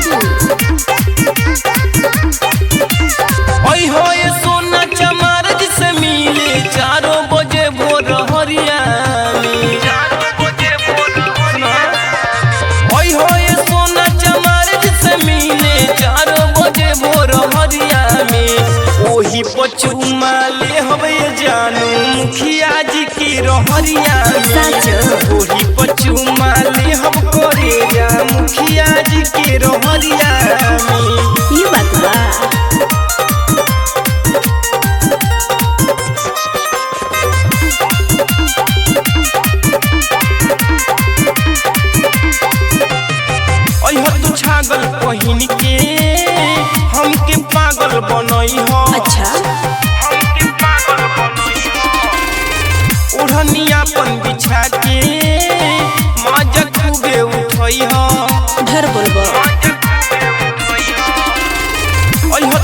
बाबू। ओई हो ये सोना चमार जिसे मिले 4 बजे भोर हरिया में। ओई हो ये सोना चमार जिसे मिले 4 बजे भोर हरिया में। ओही पचुमा ले हवे जानू मुखिया जी की रहरिया में। ओही पचुमा ले हम करे जा मुखिया जी की रहरिया में। ये बात बा। तू छागल पहिन के हमके पागल बनई हो। अच्छा हमके पागल बनई हो। ओढ़नियापन बिछा के माजा खूबे उठई हो। ढेर बोलबो।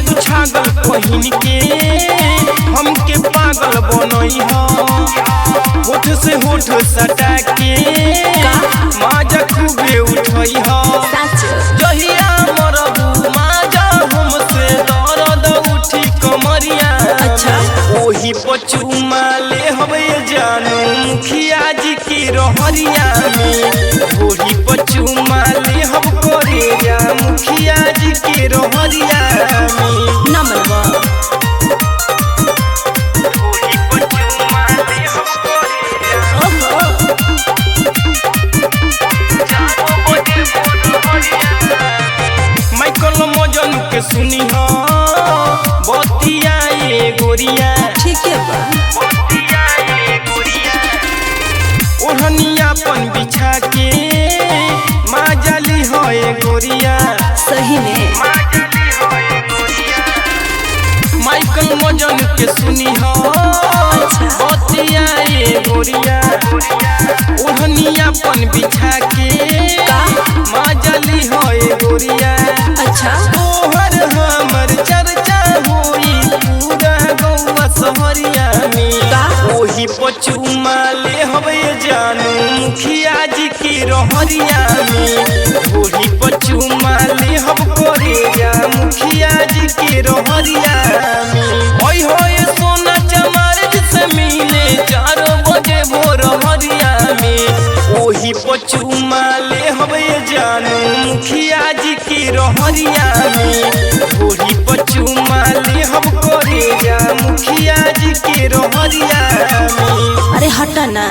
तू छागल पहिन के हमके पागल बनई हो। होठ से होठ सटा के माजा खूबे उठई हो। जहिया मरबू माजा हमसे दर्द उठी कमरिया। अच्छा ओही पचुमा ले हवे जानू मुखिया जी की रहरिया में। ओही पचुमा ले हम करे जा मुखिया जी की रहरिया में। ना मनबो। ओही पचुमा ले हम करे जा। ओहो 4 बजे भोर हरिया। माइकल मजन के सुनी हो बतिया ये गोरिया। ठीक है बा। बतिया ये गोरिया। ओढ़नियापन बिछा के माजली हो ये गोरिया। सही में माइकल मजन के सुनी हो बतिया ये गोरिया। ओढ़नियापन बिछा के माजली हो ये गोरिया। अच्छा तोहर हमर चर्चा होई पूरा गौवा सहरिया में। ओही पचुमा ले हवे जानू मुखिया जी की रहरिया में। ओही पचुमा ले हम करे जा मुखिया जी की रहरिया में। ओई हो ये सोना चमार जिसे मिले 4 बजे भोर हरिया में। ओही पचुमा ले हवे जानू मुखिया जी की रहरिया में। ओही पचुमा ले हम करे जा मुखिया जी की रहरिया में। अरे हटा ना।